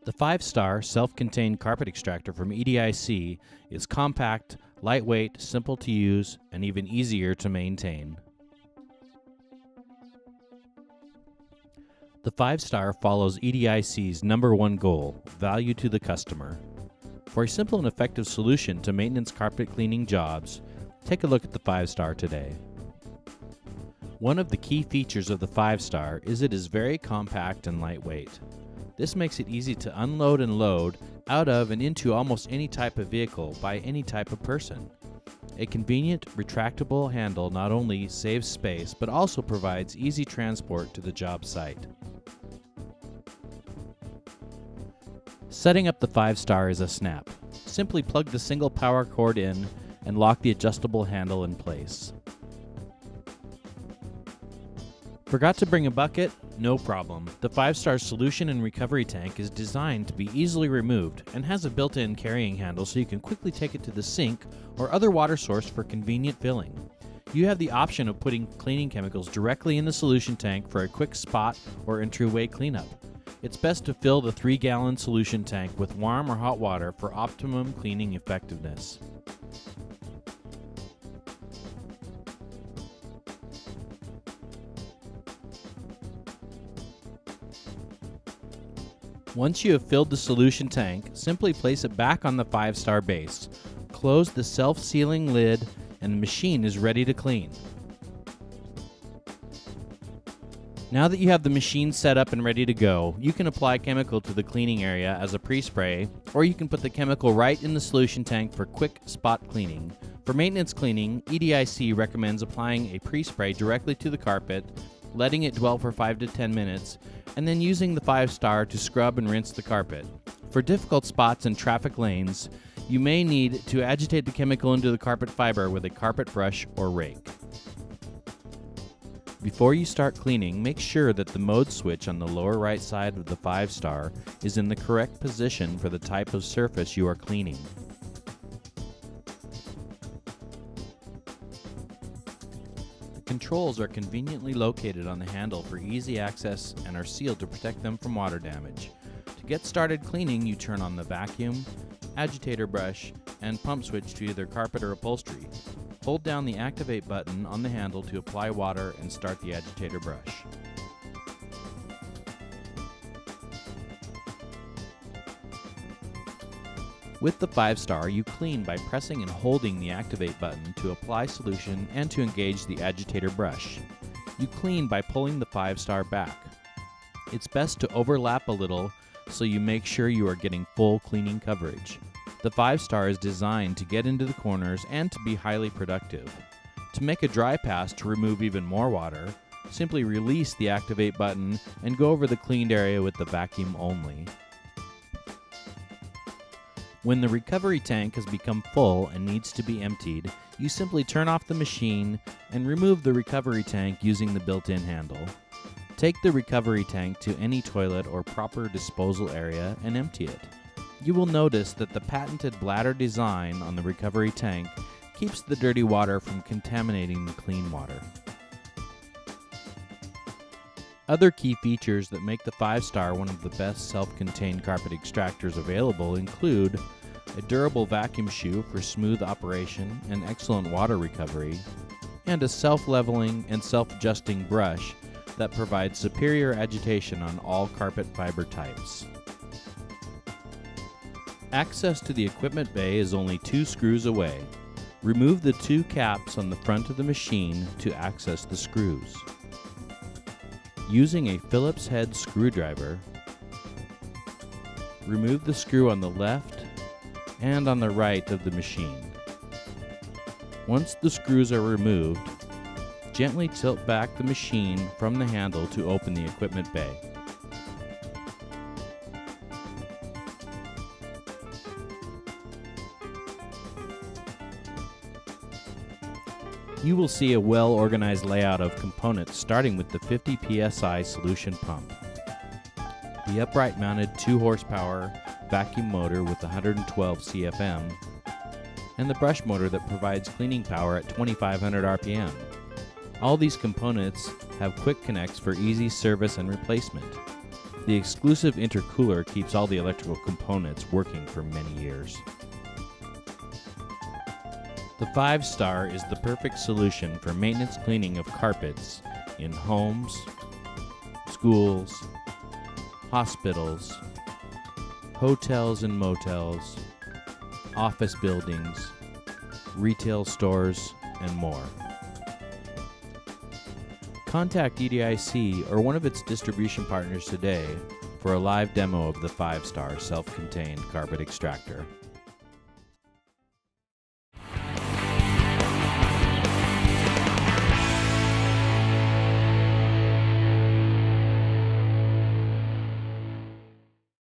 The 5-star self-contained carpet extractor from EDIC is compact, lightweight, simple to use, and even easier to maintain. The 5-star follows EDIC's #1 goal, value to the customer. For a simple and effective solution to maintenance carpet cleaning jobs, take a look at the 5-star today. One of the key features of the 5-star is it is very compact and lightweight. This makes it easy to unload and load out of and into almost any type of vehicle by any type of person. A convenient, retractable handle not only saves space, but also provides easy transport to the job site. Setting up the 5-star is a snap. Simply plug the single power cord in and lock the adjustable handle in place. Forgot to bring a bucket? No problem. The 5-star solution and recovery tank is designed to be easily removed and has a built-in carrying handle so you can quickly take it to the sink or other water source for convenient filling. You have the option of putting cleaning chemicals directly in the solution tank for a quick spot or entryway cleanup. It's best to fill the 3-gallon solution tank with warm or hot water for optimum cleaning effectiveness. Once you have filled the solution tank, simply place it back on the 5-star base. Close the self-sealing lid and the machine is ready to clean. Now that you have the machine set up and ready to go, you can apply chemical to the cleaning area as a pre-spray, or you can put the chemical right in the solution tank for quick spot cleaning. For maintenance cleaning, EDIC recommends applying a pre-spray directly to the carpet, letting it dwell for 5 to 10 minutes, and then using the 5-star to scrub and rinse the carpet. For difficult spots and traffic lanes, you may need to agitate the chemical into the carpet fiber with a carpet brush or rake. Before you start cleaning, make sure that the mode switch on the lower right side of the 5-star is in the correct position for the type of surface you are cleaning. Controls are conveniently located on the handle for easy access and are sealed to protect them from water damage. To get started cleaning, you turn on the vacuum, agitator brush, and pump switch to either carpet or upholstery. Hold down the Activate button on the handle to apply water and start the agitator brush. With the 5-star, you clean by pressing and holding the Activate button to apply solution and to engage the agitator brush. You clean by pulling the 5-star back. It's best to overlap a little so you make sure you are getting full cleaning coverage. The 5-star is designed to get into the corners and to be highly productive. To make a dry pass to remove even more water, simply release the Activate button and go over the cleaned area with the vacuum only. When the recovery tank has become full and needs to be emptied, you simply turn off the machine and remove the recovery tank using the built-in handle. Take the recovery tank to any toilet or proper disposal area and empty it. You will notice that the patented bladder design on the recovery tank keeps the dirty water from contaminating the clean water. Other key features that make the 5-star one of the best self-contained carpet extractors available include a durable vacuum shoe for smooth operation and excellent water recovery, and a self-leveling and self-adjusting brush that provides superior agitation on all carpet fiber types. Access to the equipment bay is only 2 screws away. Remove the 2 caps on the front of the machine to access the screws. Using a Phillips head screwdriver, remove the screw on the left and on the right of the machine. Once the screws are removed, gently tilt back the machine from the handle to open the equipment bay. You will see a well-organized layout of components starting with the 50 psi solution pump, the upright mounted 2 horsepower vacuum motor with 112 CFM, and the brush motor that provides cleaning power at 2500 RPM. All these components have quick connects for easy service and replacement. The exclusive intercooler keeps all the electrical components working for many years. The Fivestar is the perfect solution for maintenance cleaning of carpets in homes, schools, hospitals, hotels and motels, office buildings, retail stores, and more. Contact EDIC or one of its distribution partners today for a live demo of the Fivestar self-contained carpet extractor.